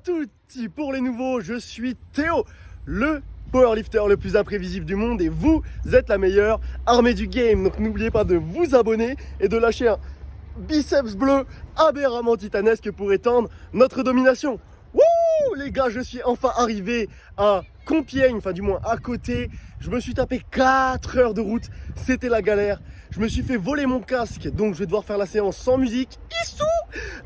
tutti! Pour les nouveaux, je suis Théo, le powerlifter le plus imprévisible du monde et vous êtes la meilleure armée du game. Donc n'oubliez pas de vous abonner et de lâcher un biceps bleu aberramment titanesque pour étendre notre domination. Wouh les gars, je suis enfin arrivé à Compiègne, enfin du moins à côté. Je me suis tapé 4 heures de route, c'était la galère. Je me suis fait voler mon casque, donc je vais devoir faire la séance sans musique. Issou.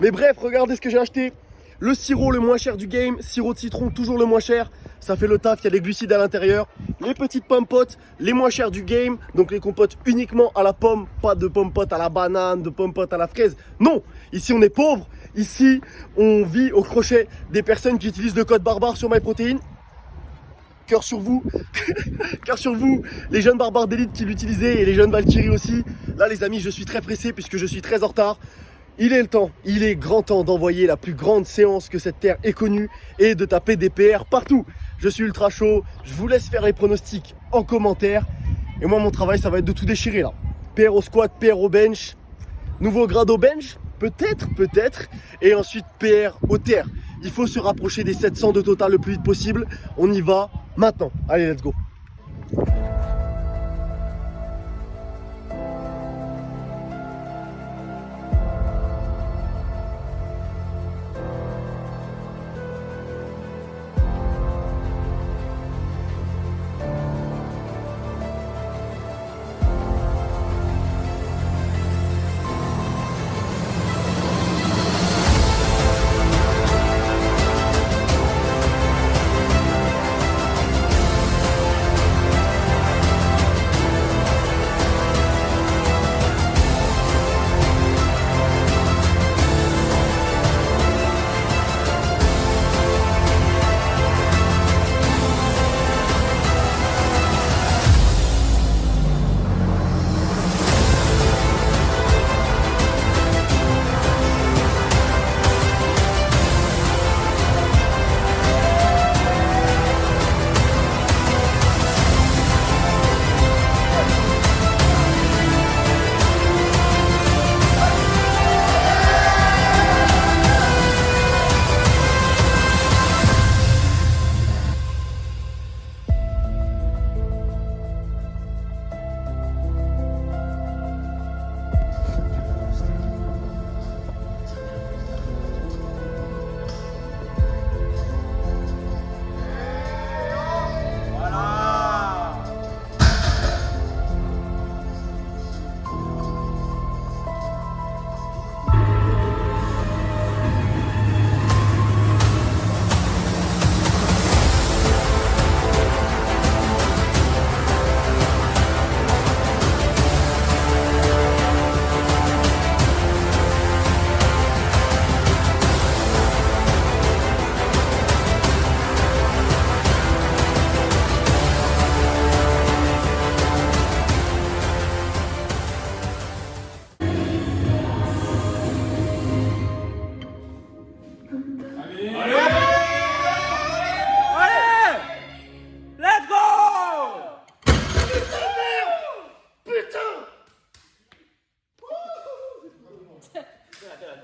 Mais bref, regardez ce que j'ai acheté. Le sirop le moins cher du game, sirop de citron toujours le moins cher. Ça fait le taf, il y a des glucides à l'intérieur. Les petites pommes-potes, les moins chères du game. Donc les compotes uniquement à la pomme, pas de pommes-potes à la banane, de pommes-potes à la fraise. Non, ici on est pauvre. Ici, on vit au crochet des personnes qui utilisent le code barbare sur MyProtein. Cœur sur vous, cœur sur vous, les jeunes barbares d'élite qui l'utilisaient et les jeunes Valkyrie aussi. Là les amis, je suis très pressé puisque je suis très en retard. Il est le temps, il est grand temps d'envoyer la plus grande séance que cette terre ait connue et de taper des PR partout. Je suis ultra chaud, je vous laisse faire les pronostics en commentaire. Et moi mon travail ça va être de tout déchirer là. PR au squat, PR au bench, nouveau grade au bench, peut-être. Et ensuite PR au terre. Il faut se rapprocher des 700 de total le plus vite possible. On y va maintenant. Allez, let's go.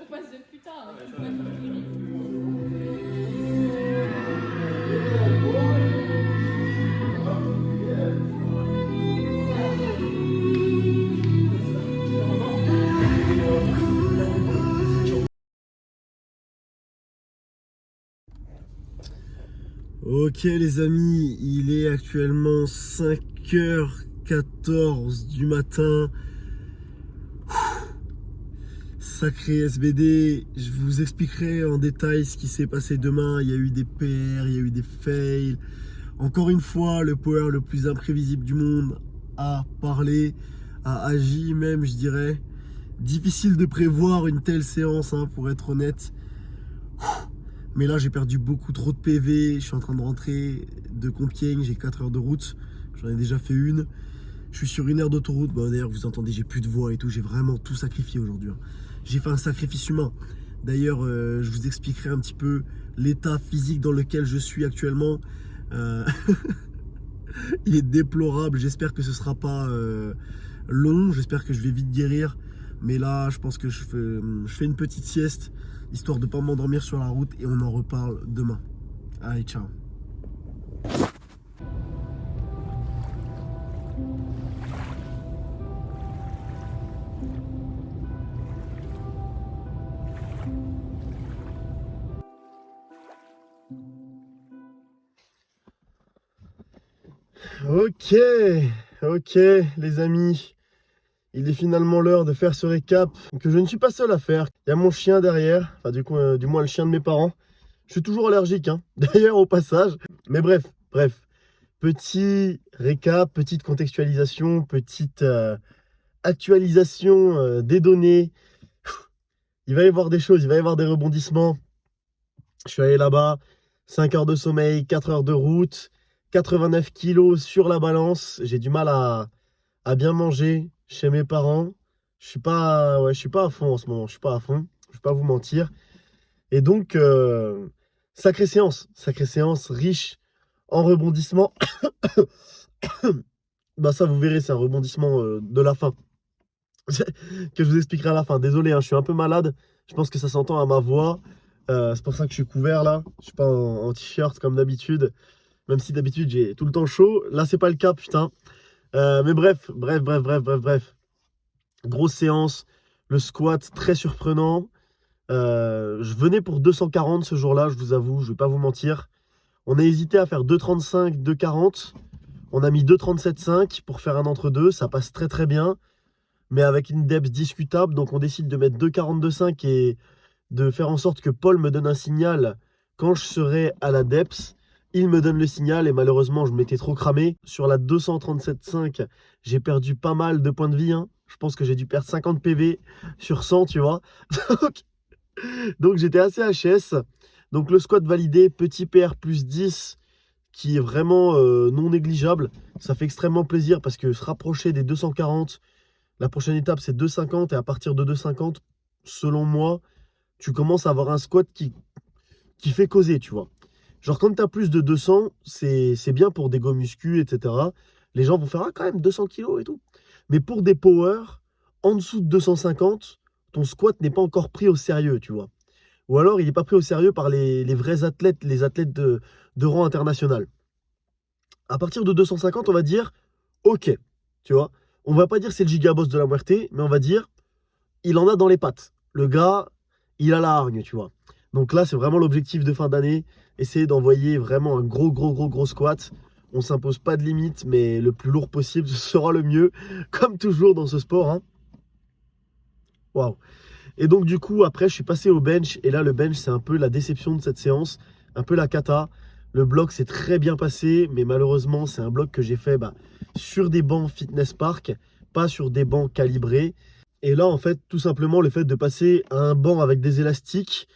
On passe de putain. Ok les amis, il est actuellement 5h14 du matin. Sacré SBD, je vous expliquerai en détail ce qui s'est passé demain. Il y a eu des PR, il y a eu des fails. Encore une fois, le power le plus imprévisible du monde a parlé, a agi même, je dirais. Difficile de prévoir une telle séance, hein, pour être honnête. Mais là, j'ai perdu beaucoup trop de PV. Je suis en train de rentrer de Compiègne, j'ai 4 heures de route. J'en ai déjà fait une. Je suis sur 1 heure d'autoroute. Bon, d'ailleurs, vous entendez, j'ai plus de voix et tout. J'ai vraiment tout sacrifié aujourd'hui. J'ai fait un sacrifice humain. D'ailleurs, je vous expliquerai un petit peu l'état physique dans lequel je suis actuellement. Il est déplorable. J'espère que ce ne sera pas long. J'espère que je vais vite guérir. Mais là, je pense que je fais une petite sieste. histoire de ne pas m'endormir sur la route et on en reparle demain. Allez, ciao. Ok, ok les amis, il est finalement l'heure de faire ce récap que je ne suis pas seul à faire. Il y a mon chien derrière, enfin du moins le chien de mes parents. Je suis toujours allergique, hein, d'ailleurs au passage. Mais bref, petit récap, petite contextualisation, petite actualisation des données. Il va y avoir des choses, il va y avoir des rebondissements. Je suis allé là-bas, 5 heures de sommeil, 4 heures de route, 89 kilos sur la balance. J'ai du mal à bien manger chez mes parents. Je suis pas à fond en ce moment, je suis pas à fond, je vais pas vous mentir. Et donc, sacrée séance riche en rebondissements. Bah ça, vous verrez, c'est un rebondissement de la fin que je vous expliquerai à la fin. Désolé, hein, je suis un peu malade. Je pense que ça s'entend à ma voix. C'est pour ça que je suis couvert là. Je suis pas en t-shirt comme d'habitude. Même si d'habitude j'ai tout le temps chaud. Là, c'est pas le cas, putain. Mais bref. Grosse séance. Le squat, très surprenant. Je venais pour 240 ce jour-là, je vous avoue, je vais pas vous mentir. On a hésité à faire 2,35, 2,40. On a mis 2,37,5 pour faire un entre-deux. Ça passe très très bien. Mais avec une depth discutable. Donc on décide de mettre 2,42,5 et de faire en sorte que Paul me donne un signal quand je serai à la depth. Il me donne le signal et malheureusement, je m'étais trop cramé. Sur la 237,5, j'ai perdu pas mal de points de vie, hein. Je pense que j'ai dû perdre 50 PV sur 100, tu vois. Donc j'étais assez HS. Donc le squat validé, petit PR plus 10, qui est vraiment non négligeable. Ça fait extrêmement plaisir parce que se rapprocher des 240, la prochaine étape c'est 250 et à partir de 250, selon moi, tu commences à avoir un squat qui fait causer, tu vois. Genre quand tu as plus de 200, c'est bien pour des go muscu, etc. Les gens vont faire, ah quand même 200 kilos et tout. Mais pour des power, en dessous de 250, ton squat n'est pas encore pris au sérieux, tu vois. Ou alors il n'est pas pris au sérieux par les vrais athlètes, les athlètes de rang international. À partir de 250, on va dire, ok, tu vois. On va pas dire c'est le gigaboss de la muerte, mais on va dire, il en a dans les pattes. Le gars, il a la hargne, tu vois. Donc là, c'est vraiment l'objectif de fin d'année. Essayer d'envoyer vraiment un gros squat. On s'impose pas de limite, mais le plus lourd possible, ce sera le mieux. Comme toujours dans ce sport, hein. Waouh. Et donc du coup, après, je suis passé au bench. Et là, le bench, c'est un peu la déception de cette séance. Un peu la cata. Le bloc s'est très bien passé. Mais malheureusement, c'est un bloc que j'ai fait sur des bancs fitness park. Pas sur des bancs calibrés. Et là, en fait, tout simplement, le fait de passer à un banc avec des élastiques,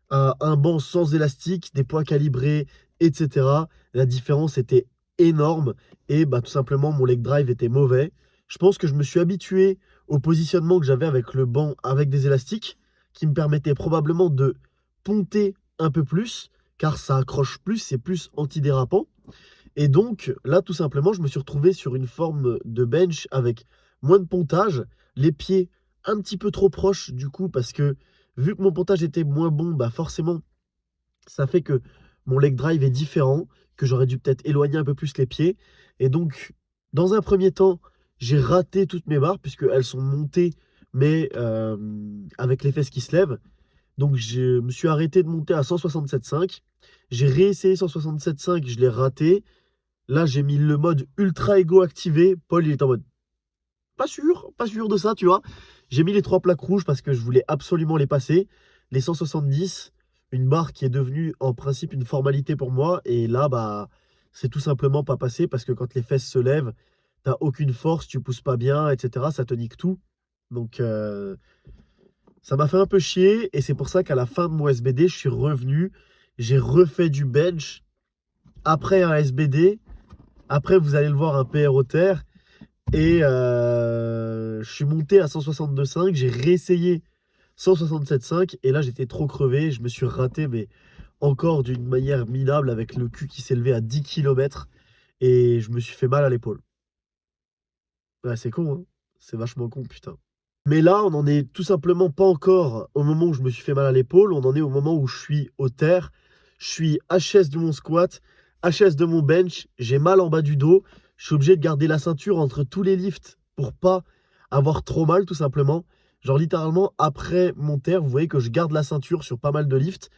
à un banc sans élastique, des poids calibrés, etc., la différence était énorme. Et tout simplement, mon leg drive était mauvais. Je pense que je me suis habitué au positionnement que j'avais avec le banc avec des élastiques, qui me permettait probablement de ponter un peu plus, car ça accroche plus, c'est plus antidérapant. Et donc, là, tout simplement, je me suis retrouvé sur une forme de bench avec moins de pontage, les pieds un petit peu trop proches du coup, parce que vu que mon pontage était moins bon, forcément, ça fait que mon leg drive est différent, que j'aurais dû peut-être éloigner un peu plus les pieds. Et donc, dans un premier temps, j'ai raté toutes mes barres, puisqu'elles sont montées, mais avec les fesses qui se lèvent. Donc, je me suis arrêté de monter à 167,5. J'ai réessayé 167,5, je l'ai raté. Là, j'ai mis le mode ultra ego activé. Paul, il est en mode pas sûr de ça, tu vois. J'ai mis les 3 plaques rouges parce que je voulais absolument les passer. Les 170, une barre qui est devenue en principe une formalité pour moi. Et là, c'est tout simplement pas passé parce que quand les fesses se lèvent, t'as aucune force, tu pousses pas bien, etc. Ça te nique tout. Donc, ça m'a fait un peu chier. Et c'est pour ça qu'à la fin de mon SBD, je suis revenu. J'ai refait du bench après un SBD. Après, vous allez le voir, un PR au terre. Et je suis monté à 162,5. J'ai réessayé 167,5. Et là, j'étais trop crevé. Je me suis raté, mais encore d'une manière minable, avec le cul qui s'est levé à 10 km. Et je me suis fait mal à l'épaule. Ouais, c'est con, hein. C'est vachement con, putain. Mais là, on n'en est tout simplement pas encore au moment où je me suis fait mal à l'épaule. On en est au moment où je suis au terre. Je suis HS de mon squat, HS de mon bench. J'ai mal en bas du dos. Je suis obligé de garder la ceinture entre tous les lifts pour pas avoir trop mal, tout simplement. Genre, littéralement, après mon terre, vous voyez que je garde la ceinture sur pas mal de lifts.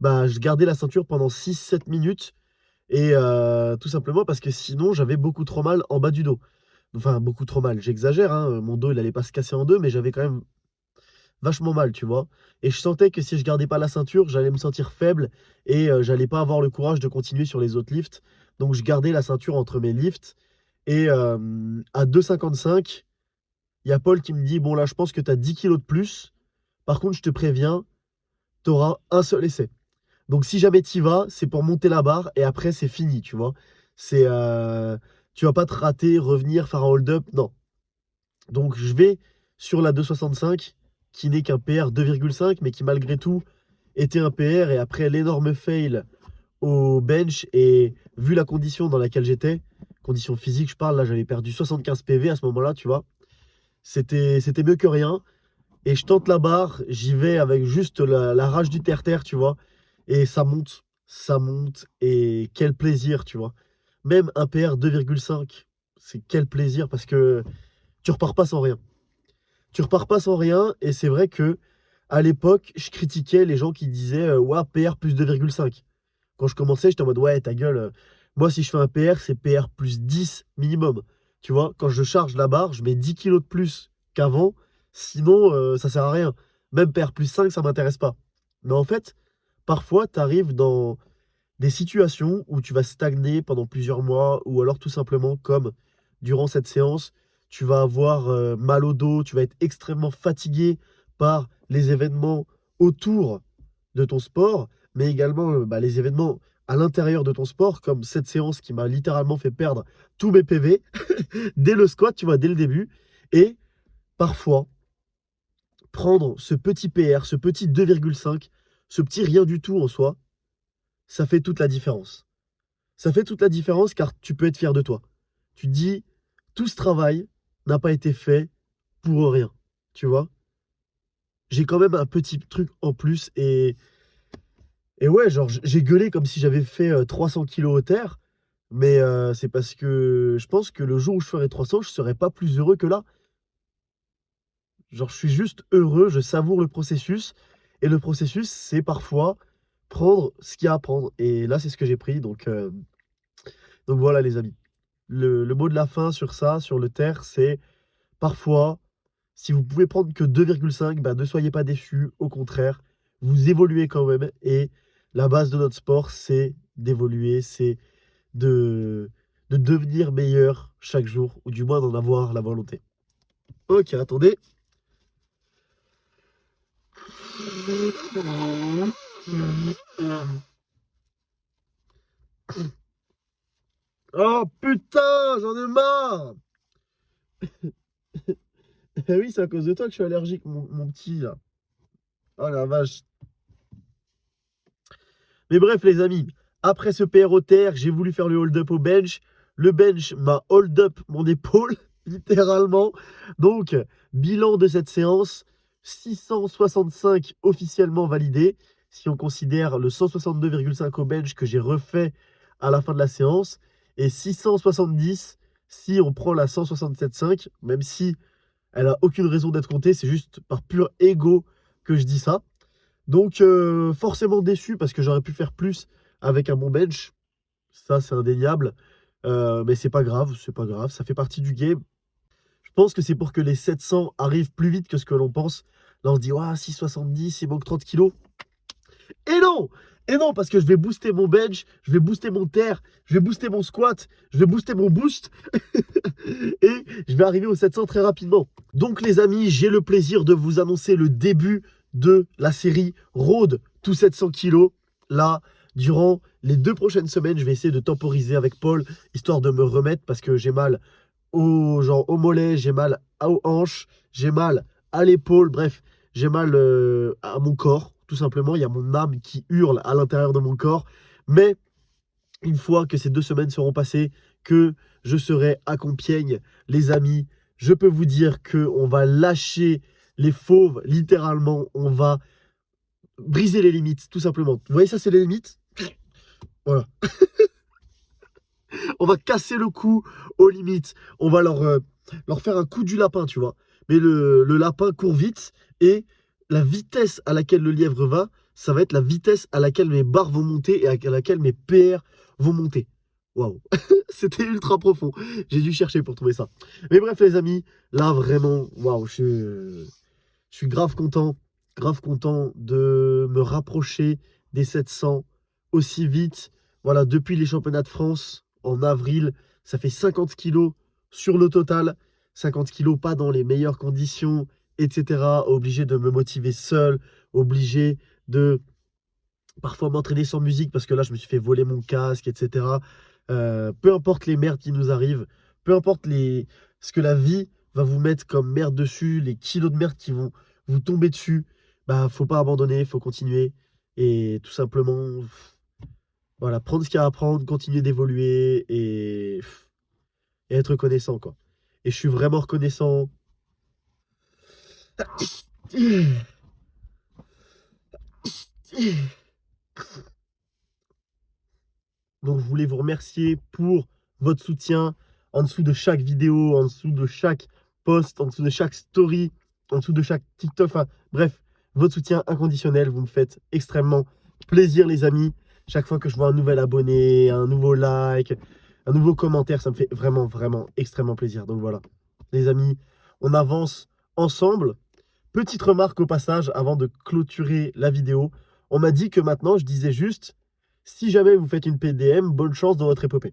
Bah, je gardais la ceinture pendant 6-7 minutes. Et tout simplement parce que sinon, j'avais beaucoup trop mal en bas du dos. Enfin, beaucoup trop mal. J'exagère, hein. Mon dos, il allait pas se casser en deux, mais j'avais quand même vachement mal, tu vois. Et je sentais que si je gardais pas la ceinture, j'allais me sentir faible et j'allais pas avoir le courage de continuer sur les autres lifts. Donc, je gardais la ceinture entre mes lifts. Et à 2,55, il y a Paul qui me dit, bon là, je pense que tu as 10 kilos de plus. Par contre, je te préviens, tu auras un seul essai. Donc si jamais tu y vas, c'est pour monter la barre et après c'est fini, tu vois. C'est tu vas pas te rater, revenir, faire un hold-up, non. Donc je vais sur la 2,65 qui n'est qu'un PR 2,5 mais qui malgré tout était un PR et après l'énorme fail au bench et vu la condition dans laquelle j'étais, condition physique, je parle là, j'avais perdu 75 PV à ce moment-là, tu vois. C'était mieux que rien. Et je tente la barre, j'y vais avec juste la rage du terre-terre, tu vois. Et ça monte, et quel plaisir, tu vois. Même un PR 2,5, c'est quel plaisir parce que tu repars pas sans rien. Tu repars pas sans rien, et c'est vrai que à l'époque, je critiquais les gens qui disaient ouais, PR plus 2,5. Quand je commençais, j'étais en mode ouais, ta gueule. Moi, si je fais un PR, c'est PR plus 10 minimum. Tu vois, quand je charge la barre, je mets 10 kilos de plus qu'avant. Sinon, ça sert à rien. Même PR plus 5, ça m'intéresse pas. Mais en fait, parfois, tu arrives dans des situations où tu vas stagner pendant plusieurs mois, ou alors tout simplement comme durant cette séance, tu vas avoir mal au dos, tu vas être extrêmement fatigué par les événements autour de ton sport, mais également bah, les événements à l'intérieur de ton sport, comme cette séance qui m'a littéralement fait perdre tous mes PV dès le squat, tu vois, dès le début. Et parfois, prendre ce petit PR, ce petit 2,5, ce petit rien du tout en soi, ça fait toute la différence. Ça fait toute la différence car tu peux être fier de toi. Tu te dis, tout ce travail n'a pas été fait pour rien. Tu vois? J'ai quand même un petit truc en plus et ouais, genre j'ai gueulé comme si j'avais fait 300 kilos au terre. Mais c'est parce que je pense que le jour où je ferai 300, je serai pas plus heureux que là. Genre, je suis juste heureux, je savoure le processus. Et le processus, c'est parfois prendre ce qu'il y a à prendre. Et là, c'est ce que j'ai pris. Donc voilà, les amis. Le mot de la fin sur ça, sur le terre, c'est parfois, si vous pouvez prendre que 2,5, bah, ne soyez pas déçus. Au contraire, vous évoluez quand même. Et la base de notre sport, c'est d'évoluer, c'est de, de devenir meilleur chaque jour, ou du moins d'en avoir la volonté. Ok, attendez. Oh putain, j'en ai marre! Eh oui, c'est à cause de toi que je suis allergique, mon petit là. Oh la vache. Mais bref, les amis, après ce PR au terre, j'ai voulu faire le hold-up au bench. Le bench m'a hold-up mon épaule, littéralement. Donc, bilan de cette séance, 665 officiellement validé. Si on considère le 162,5 au bench que j'ai refait à la fin de la séance. Et 670 si on prend la 167,5, même si elle a aucune raison d'être comptée, c'est juste par pur ego que je dis ça. Donc forcément déçu parce que j'aurais pu faire plus avec un bon bench. Ça, c'est indéniable. Mais c'est pas grave, ça fait partie du game. Je pense que c'est pour que les 700 arrivent plus vite que ce que l'on pense. Là, on se dit, ouais, 670, il manque 30 kilos. Et non! Et non, parce que je vais booster mon bench, je vais booster mon terre, je vais booster mon squat, je vais booster mon boost. Et je vais arriver aux 700 très rapidement. Donc les amis, j'ai le plaisir de vous annoncer le début de la série Road to 700 kilos. Là, durant les 2 prochaines semaines, je vais essayer de temporiser avec Paul, histoire de me remettre parce que j'ai mal au mollet, j'ai mal aux hanches, j'ai mal à l'épaule, bref, j'ai mal à mon corps, tout simplement. Il y a mon âme qui hurle à l'intérieur de mon corps. Mais une fois que ces 2 semaines seront passées, que je serai à Compiègne, les amis, je peux vous dire qu'on va lâcher les fauves, littéralement, on va briser les limites, tout simplement. Vous voyez ça, c'est les limites? Voilà. On va casser le cou aux limites. On va leur faire un coup du lapin, tu vois. Mais le lapin court vite et la vitesse à laquelle le lièvre va, ça va être la vitesse à laquelle mes barres vont monter et à laquelle mes PR vont monter. Waouh, c'était ultra profond. J'ai dû chercher pour trouver ça. Mais bref, les amis, là vraiment, waouh, je suis grave content de me rapprocher des 700 aussi vite. Voilà, depuis les championnats de France en avril, ça fait 50 kilos sur le total. 50 kilos pas dans les meilleures conditions, etc. Obligé de me motiver seul, obligé de parfois m'entraîner sans musique parce que là, je me suis fait voler mon casque, etc. Peu importe les merdes qui nous arrivent, peu importe ce que la vie va vous mettre comme merde dessus, les kilos de merde qui vont vous tomber dessus, bah, faut pas abandonner, faut continuer et tout simplement, voilà, prendre ce qu'il y a à prendre, continuer d'évoluer et être reconnaissant, quoi. Et je suis vraiment reconnaissant. Donc, je voulais vous remercier pour votre soutien en dessous de chaque vidéo, en dessous de chaque post, en dessous de chaque story, en dessous de chaque TikTok. Enfin, bref, votre soutien inconditionnel. Vous me faites extrêmement plaisir, les amis. Chaque fois que je vois un nouvel abonné, un nouveau like, un nouveau commentaire, ça me fait vraiment, vraiment extrêmement plaisir. Donc voilà, les amis, on avance ensemble. Petite remarque au passage avant de clôturer la vidéo. On m'a dit que maintenant, je disais juste, si jamais vous faites une PDM, bonne chance dans votre épopée.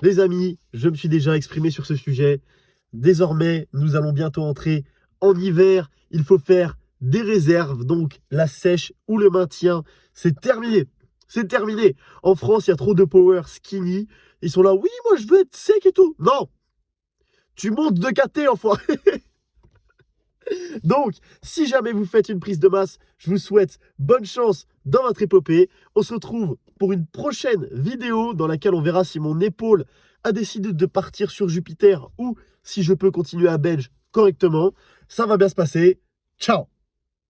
Les amis, je me suis déjà exprimé sur ce sujet. Désormais, nous allons bientôt entrer en hiver. Il faut faire des réserves. Donc, la sèche ou le maintien, c'est terminé. C'est terminé. En France, il y a trop de power skinny. Ils sont là, oui, moi, je veux être sec et tout. Non, tu montes de KT, enfoiré. Donc, si jamais vous faites une prise de masse, je vous souhaite bonne chance dans votre épopée. On se retrouve pour une prochaine vidéo dans laquelle on verra si mon épaule a décidé de partir sur Jupiter ou si je peux continuer à bench correctement. Ça va bien se passer. Ciao!